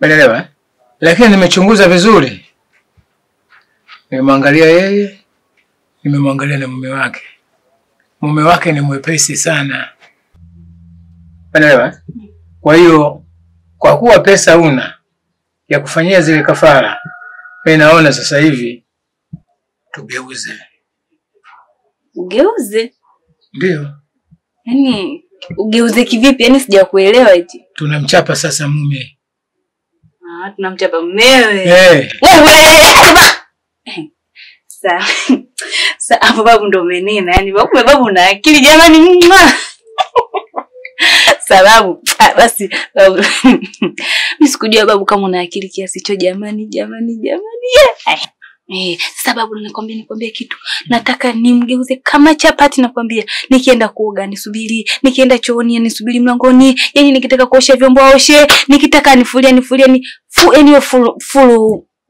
Umeelewa? Lakini nimechunguza vizuri. Nimemwangalia yeye, nimemwangalia na mume wake. Mume wake ni mwepesi sana. Umeelewa? Kwa hiyo kwa kuwa pesa una ya kufanyia zile kafara, mimi naona sasa hivi tugeuze. Ugeuze? Ndio. Yaani ugeuze kivipi? Yaani sijakuelewa eti. Tunamchapa sasa mume. Tunamchapa mumewe. Eh. Sawa. Hapo babu ndo umenena. Yaani babu na akili jamani. Sababu basi babu. Mimi sikujua babu kama una akili kiasi hicho jamani. Sababu nikwambia kitu. Nataka nimgeuze kama chapati nakwambia. Nikienda kuoga nisubiri, nikienda chooni nisubiri mlangoni, yani nikitaka kuosha vyombo aoshe, nikitaka nifulia ni full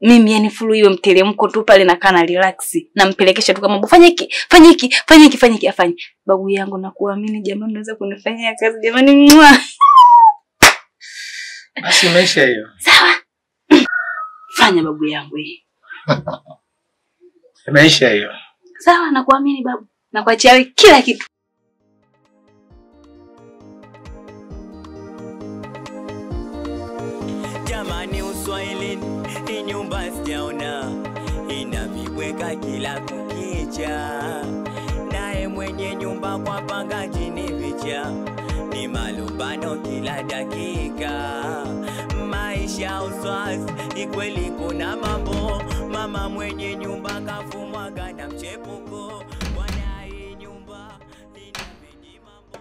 mimi yani full hiyo mteremko tu pale na kana relax. Nampelekesha tu kama fanya hiki afanye. Babu yangu nakuamini jamani, unaweza kunifanyia kazi jamani. Basi maisha hiyo. Sawa. Fanya babu yangu hii. Maisha hiyo. Sawa, nakuamini babu. Nakuachia wewe kila kitu. Jamani Uswahili ni nyumba sijaona, ina vibweka kila kukicha. Naye mwenye nyumba kwa pangaji ni vicha, ni malumbano kila dakika. Maisha Uswazi ni kweli kuna mambo, mama mwenye nyumba kafumwa ganda mchepuko. Bwana hii nyumba inabidi mambo.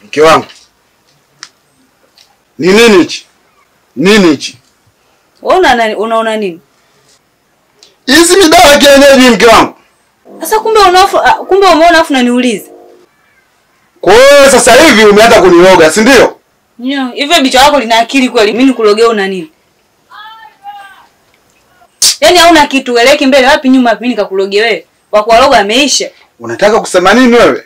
Mke wangu. Ni nini hichi? Nini hichi? Wewe unaona nini? Hizi ni dawa kienyeji mke wangu. Sasa kumbe umeona afu unaniuliza. Kwa hiyo sasa hivi umeanza kuniroga, si ndio? Nyo, hivyo bicho lako lina akili kweli? Mimi nikulogea una nini? Yaani hauna kitu, eleki mbele wapi nyuma wapi, mimi nikakulogea wewe. Wa kuloga ameisha. Unataka kusema nini wewe?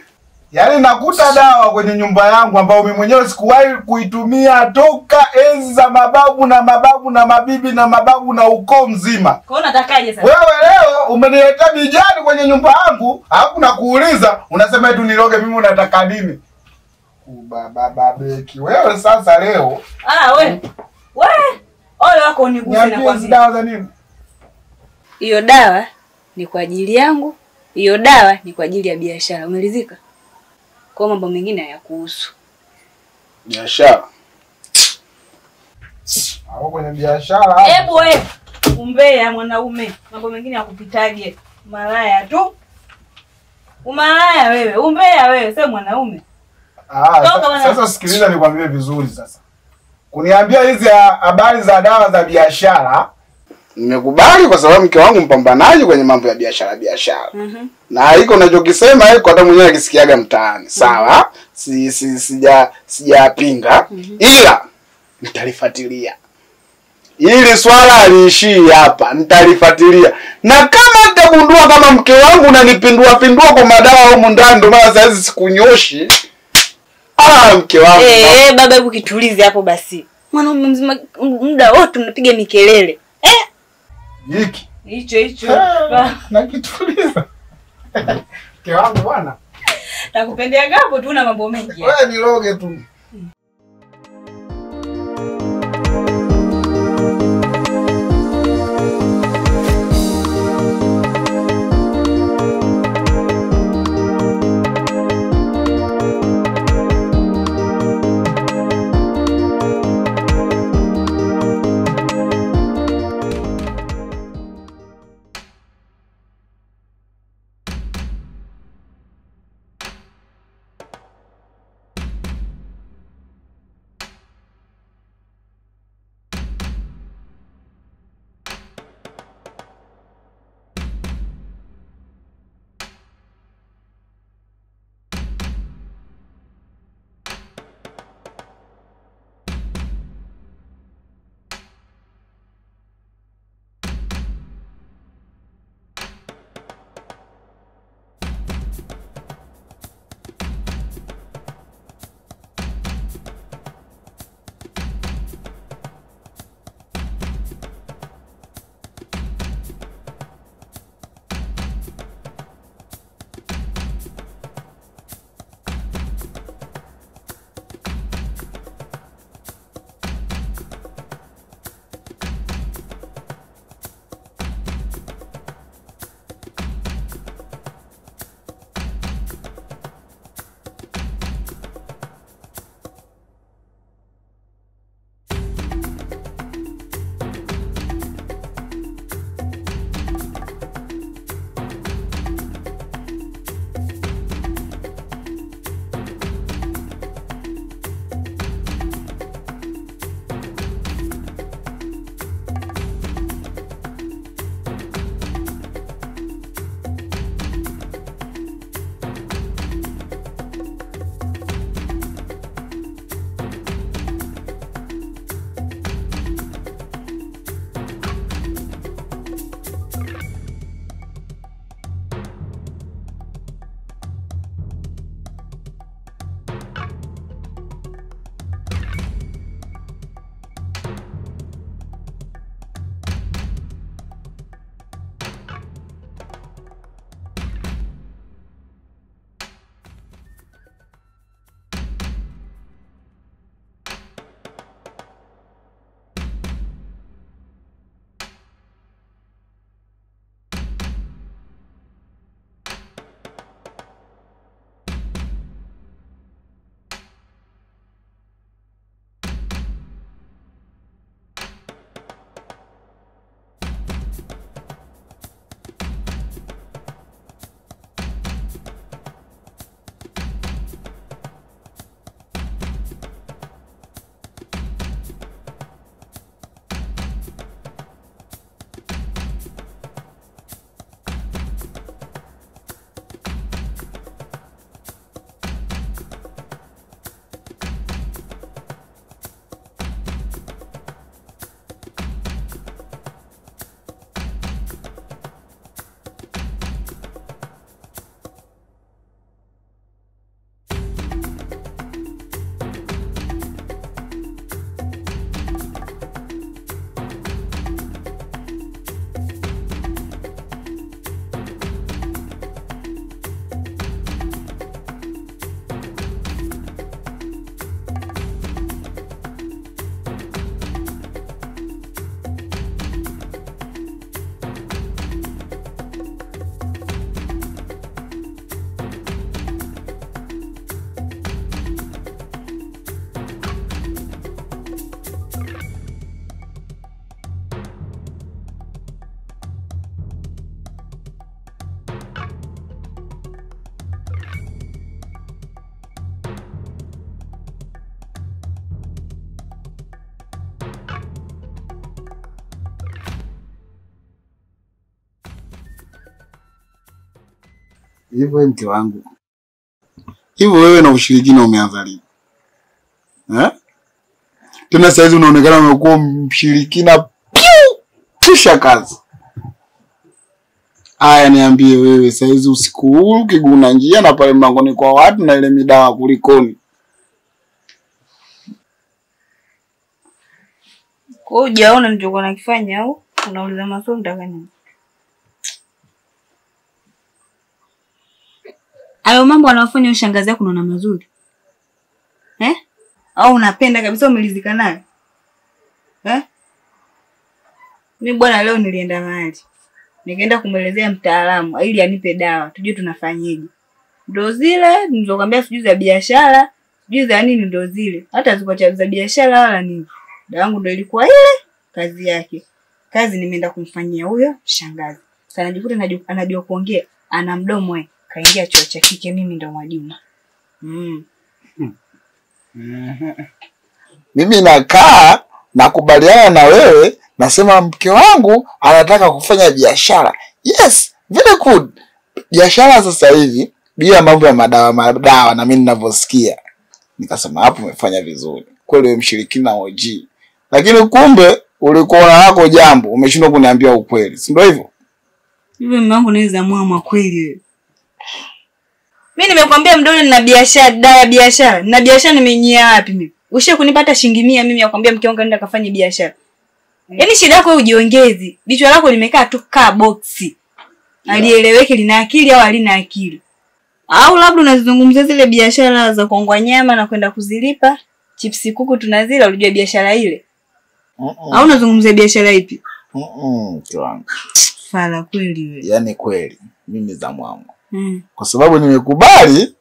Yaani nakuta dawa kwenye nyumba yangu ambayo mimi mwenyewe sikuwahi kuitumia toka enzi za mababu na mabibi na mababu na ukoo mzima. Kwa hiyo unatakaje sasa? Wewe leo umenileta bijani kwenye nyumba yangu, alafu nakuuliza unasema eti niroge, mimi unataka nini? Baba beki. Wewe sasa leo. Wewe. Ole wako uniguse na kwa dawa za nini? Hiyo dawa ni kwa ajili yangu, hiyo dawa ni kwa ajili ya biashara. Umelizika? Kwa mambo mengine hayakuhusu. Biashara. Hapo kwenye biashara. Hebu wewe umbea mwanaume. Mambo mengine yakupitaje? Malaya tu. Umalaya wewe, umbea wewe, sio mwanaume. Sasa sikiliza nikwambie vizuri sasa. Kuniambia hizi habari za dawa za biashara, nimekubali kwa sababu mke wangu mpambanaji kwenye mambo ya biashara. Na hiko unachokisema hiko hata mwenyewe akisikiaga mtaani. Sawa? Sijapinga. Ila nitalifuatilia. Hili swala aliishii hapa, nitalifuatilia. Na kama nitagundua kama mke wangu unanipindua kwa madawa huko ndani, ndio maana sasa hizi sikunyoshi. Mke wangu. Baba hebu kitulize hapo basi. Mwanaume mzima muda wote unapiga mikelele. Hiki. Hicho. Na kituliza. Mke wangu bwana. Nakupendea gapo tu na mambo mengi. Wewe niroge tu. Hivyo mke wangu. Hivyo wewe na ushirikina umeanza lini? Tena saizi unaonekana umekuwa mshirikina kisha kazi. Aya niambie wewe saizi usiku huu ukiguna njia na pale mlangoni kwa watu na ile midawa kulikoni. Kwa hujaona nilichokuwa nakifanya au unauliza maswali unataka nini? Hayo mambo anayofanya ushangazi yako unaona mazuri. Au unapenda kabisa umelizika naye? Mimi bwana leo nilienda mahali. Nikaenda kumuelezea mtaalamu ili anipe dawa, tujue tunafanyaje. Ndio zile nilizokuambia sijui za biashara, sijui za nini ndio zile. Hata ziko za biashara wala nini. Dawa yangu ndio ilikuwa ile kazi yake. Kazi nimeenda kumfanyia huyo shangazi. Sasa najikuta anajua kuongea, ana mdomo kaingia chuo cha kike mimi ndo Mwajuma. Mimi nakaa nakubaliana na wewe, nasema mke wangu anataka kufanya biashara. Yes, very good. Biashara sasa hivi bila mambo ya madawa na mimi ninavyosikia. Nikasema hapo umefanya vizuri. Kweli wewe mshirikina OG. Lakini kumbe ulikuwa na yako jambo, umeshindwa kuniambia ukweli. Si ndio hivyo? Hivi mume wangu naweza mwama kweli wewe. Mimi nimekwambia mdole nina biashara, dawa biashara. Na biashara nimenyia wapi mimi? Ushe kunipata shilingi 100 mimi nakwambia mke wangu nenda kafanye biashara. Yaani shida yako wewe ujiongezi. Jicho lako limekaa tu kaa boxi. Alieleweke lina akili au halina akili. Au labda unazungumzia zile biashara za kuongwa nyama na kwenda kuzilipa, chipsi kuku tunazila unajua biashara ile. Au unazungumzia biashara ipi? Kiwango. Fala kweli wewe. Yaani kweli mimi za mwangu. Kwa sababu nimekubali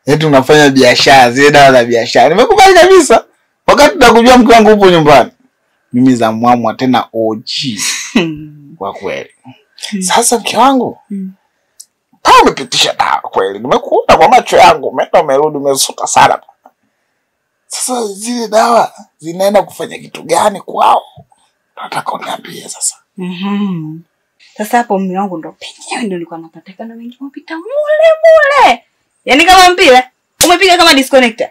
eti unafanya biashara, zile dawa za biashara. Nimekubali kabisa. Wakati nakujua mke wangu upo nyumbani. Mimi za mwangu tena OG. Kwa kweli. Sasa mke wangu. Pao umepitisha dawa kweli. Nimekuona kwa macho yangu, umerudi umesuka sana. Sasa zile dawa zinaenda kufanya kitu gani kwao? Nataka uniambie sasa. Sasa hapo mume wangu ndo penyewe ndio nilikuwa napatikana wengi mpita mule. Yaani kama mpira, umepiga kama disconnector.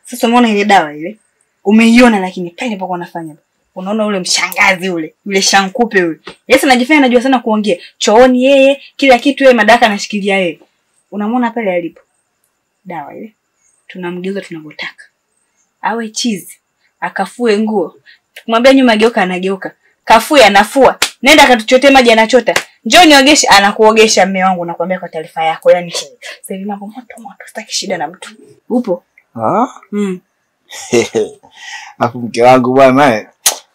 Sasa umeona ile dawa ile? Umeiona lakini pale nilipokuwa nafanya. Unaona ule mshangazi yule shankupe yule. Yes anajifanya anajua sana kuongea. Chooni yeye, kila kitu yeye madaka anashikilia yeye. Unamwona pale alipo. Dawa ile. Tunamgeuza tunavyotaka. Awe chizi, akafue nguo. Tukimwambia nyuma geuka anageuka. Kafue anafua. Nenda akatuchotee maji anachota. Njoo niogeshe anakuogesha mume wangu nakwambia kwa taarifa yako. Yaani sasa hivi mambo moto sitaki shida na mtu. Upo? Hapo mke wangu bwana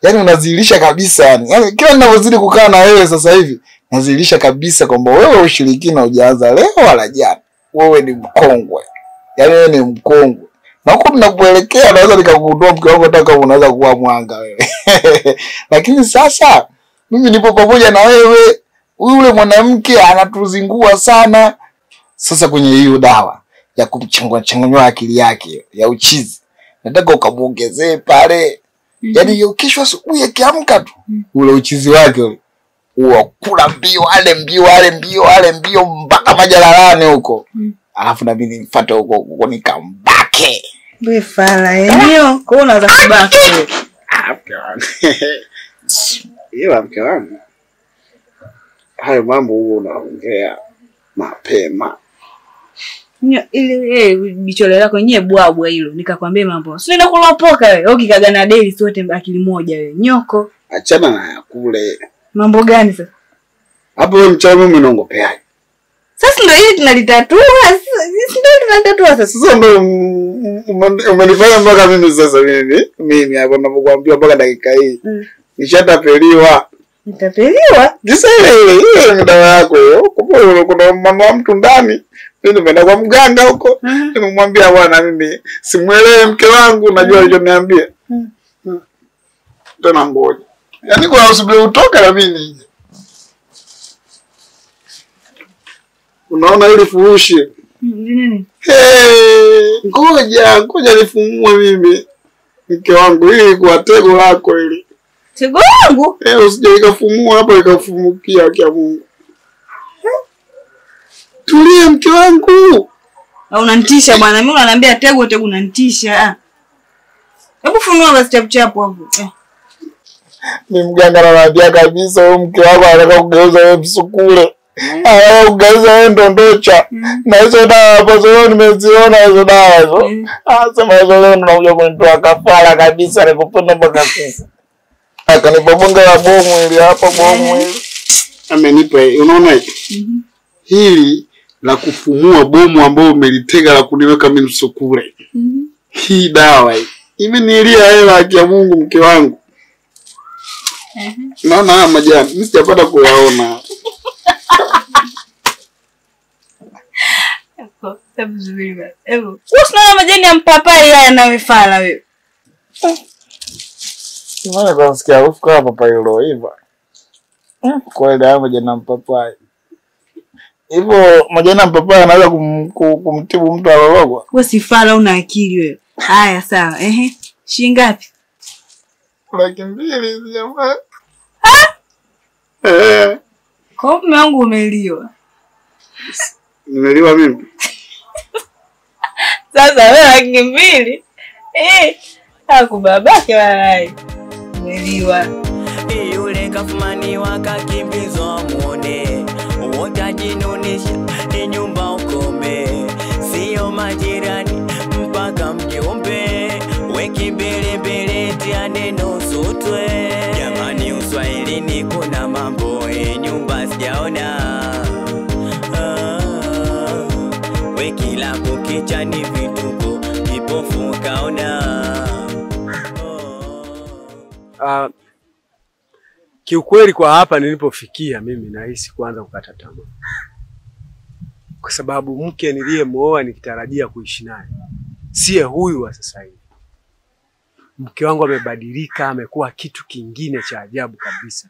yaani unazilisha kabisa yani. Yaani kila ninapozidi kukaa na wewe sasa hivi nazilisha kabisa kwamba wewe ushirikina hujaanza leo wala jana. Wewe ni mkongwe. Yaani wewe ni mkongwe. Na huko tunakuelekea naweza nikakugundua mke wangu hata kama unaweza kuwa mwanga wewe. Lakini sasa mimi nipo pamoja na wewe. Yule mwanamke anatuzingua sana. Sasa kwenye hiyo dawa ya kumchanganya akili yake ya uchizi. Nataka ukamuongezee pale. Yaani hiyo kesho asubuhi akiamka tu ule uchizi wake ule kula mbio ale mbio mpaka majalalani huko. Alafu na mimi nifuate huko nikambake. Wewe fala eneo, kwa unaweza kubaki wewe. Yeye mke wangu. Hayo mambo huo unaongea mapema. Ile bichole lako yenyewe bwabwa hilo nikakwambia mambo. Si nenda kulopoka wewe. Ukikaga na deli sote akili moja wewe. Nyoko. Achana na kule. Mambo gani sasa? Hapo wewe mchawi mimi unaongopeaje? Sasa ndio hili tunalitatua. Sisi ndio tunatatua sasa. Sasa ndio umenifanya mpaka mimi sasa mimi hapo ninapokuambia mpaka dakika hii. Nishatapeliwa. Nitapeliwa? Sasa ile dawa yako hiyo. Kuna mama wa mtu ndani. Mimi nimeenda kwa mganga huko. Nimemwambia bwana mimi simuelewe mke wangu najua alichoniambia. Tena ngoja. Yaani kwa usubiri utoke na mimi nije. Unaona ile furushi? Nini? Ngoja nifumue mimi. Mke wangu hili kwa tego lako hili. Tego langu? Usije ikafumua hapo ikafumukia kwa Mungu. Tulia mke wangu. Unanitisha bwana. Mimi unaniambia Tegu unanitisha. Hebu funua basi chapu hapo. Mimi mganga ananiambia kabisa wewe mke wako anataka kugeuza wewe msukule. Ugeuza wewe ndondocha. Na hizo dawa hapo leo nimeziona hizo dawa hizo. Sema hizo leo unakuja kunitoa kafara kabisa nikupenda mpaka sasa. Akanipa bonga la bomu ili hapa bomu ili. Amenipa unaona hili la kufumua bomu ambao umelitega la kuniweka mimi msukule. Hii dawa hii imenilia hela ya Mungu mke wangu. Naona haya majani mimi sijapata kuyaona. Hebu zuia. Hebu. Usiona majani ya mpapai haya yanayofala wewe. Unaona kwa sikia harufu kama papai loiva. Kwa ile dawa majani ya mpapai. Hivyo majani ya mpapai anaweza kumtibu mtu alologwa. Wewe si fala una akili wewe. Haya sawa. Shilingi ngapi? 200 jamaa. Kwa mume wangu umeliwa. Nimeliwa mimi. Sasa wewe 200. Hakubabake walai. Umeliwa. Yule kafumaniwa kakimbizwa muone. Utajinonesha ni nyumba ukome. Sio majirani mpaka mjombe. Weki mbele tia neno sutwe. Jamani Uswahilini kuna mambo nyumba sijaona. Weki la kukicha ni vituko kipofu kaona. Kiukweli kwa hapa nilipofikia mimi nahisi kuanza kukata tamaa. Kwa sababu mke niliyemuoa nikitarajia kuishi naye siye huyu wa sasa hivi. Mke wangu amebadilika, amekuwa kitu kingine cha ajabu kabisa.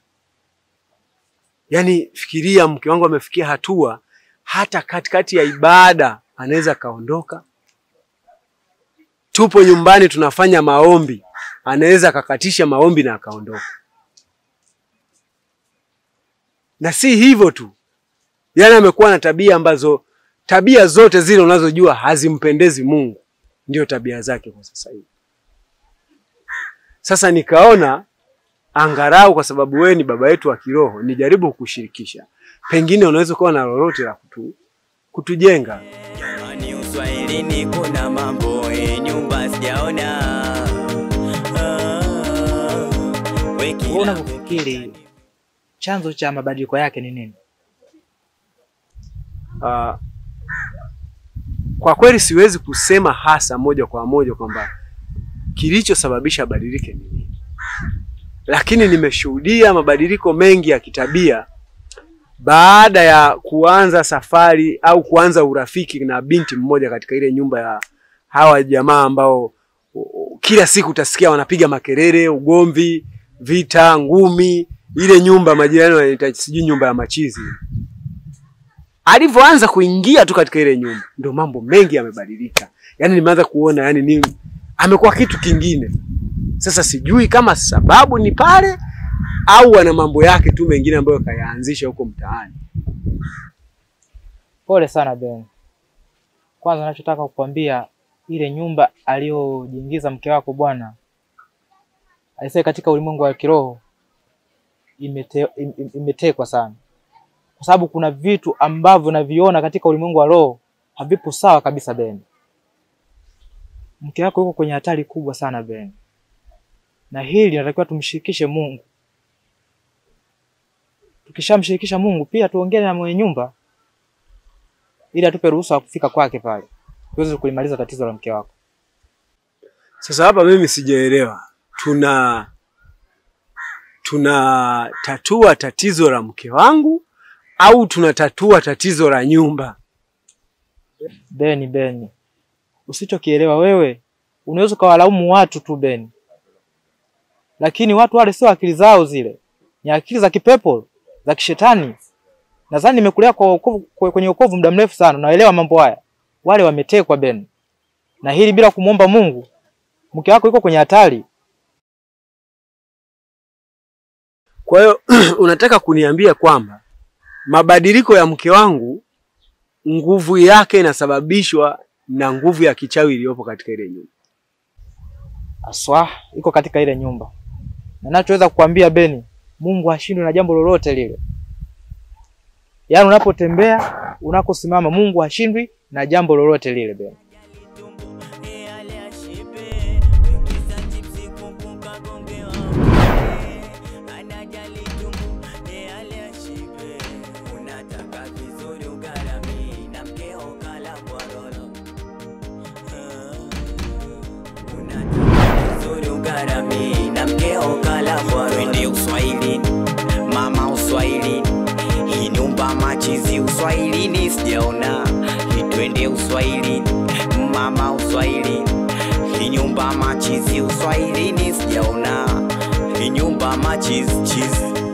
Yaani fikiria mke wangu amefikia hatua hata katikati ya ibada anaweza kaondoka. Tupo nyumbani tunafanya maombi, anaweza kakatisha maombi na akaondoka. Na si hivyo tu. Yaani amekuwa na tabia ambazo tabia zote zile unazojua hazimpendezi Mungu ndio tabia zake kwa sasa hivi. Sasa nikaona angarau kwa sababu wewe ni baba yetu wa kiroho nijaribu kukushirikisha. Pengine unaweza kuwa na lolote la kutujenga. Jamani Uswahilini kuna mambo nyumba sijaona. Unafikiri chanzo cha mabadiliko yake ni nini? Kwa kweli siwezi kusema hasa moja kwa moja kwamba kilichosababisha badilike ni nini. Lakini nimeshuhudia mabadiliko mengi ya kitabia baada ya kuanza safari au kuanza urafiki na binti mmoja katika ile nyumba ya hawa jamaa ambao kila siku utasikia wanapiga makelele, ugomvi, vita, ngumi. Ile nyumba majirani wanaita sijui nyumba ya machizi. Alivyoanza kuingia tu katika ile nyumba ndio mambo mengi yamebadilika. Yaani nimeanza kuona yani amekuwa kitu kingine. Sasa sijui kama sababu ni pale au ana mambo yake tu mengine ambayo kayaanzisha huko mtaani. Pole sana Ben. Kwanza ninachotaka kukuambia ile nyumba aliyojiingiza mke wako bwana aisee katika ulimwengu wa kiroho imetekwa sana. Kwa sababu kuna vitu ambavyo naviona katika ulimwengu wa roho havipo sawa kabisa Ben. Mke wako yuko kwenye hatari kubwa sana Ben. Na hili natakiwa tumshirikishe Mungu. Tukishamshirikisha Mungu pia tuongee na mwenye nyumba ili atupe ruhusa ya kufika kwake pale. Tuweze kulimaliza tatizo la mke wako. Sasa hapa mimi sijaelewa. Tunatatua tatizo la mke wangu au tunatatua tatizo la nyumba? Beni. Usichokielewa wewe, unaweza kawalaumu watu tu Beni. Lakini watu wale sio akili zao zile. Ni akili za kipepo, za kishetani. Nadhani nimekulea kwenye wokovu muda mrefu sana, naelewa mambo haya. Wale wametekwa Beni. Na hili bila kumuomba Mungu, mke wako yuko kwenye hatari. Kwa hiyo unataka kuniambia kwamba mabadiliko ya mke wangu nguvu yake inasababishwa na nguvu ya kichawi iliyopo katika ile nyumba. Aswa iko katika ile nyumba. Na nachoweza kukuambia Beni, Mungu hashindwi na jambo lolote lile. Yaani unapotembea, unakosimama, Mungu hashindwi na jambo lolote lile Beni. Twende uswahilini, mama uswahilini, hii nyumba machizi uswahilini sijaona. Twende uswahilini, mama uswahilini, hii nyumba machizi uswahilini sijaona. Hii nyumba machizi chizi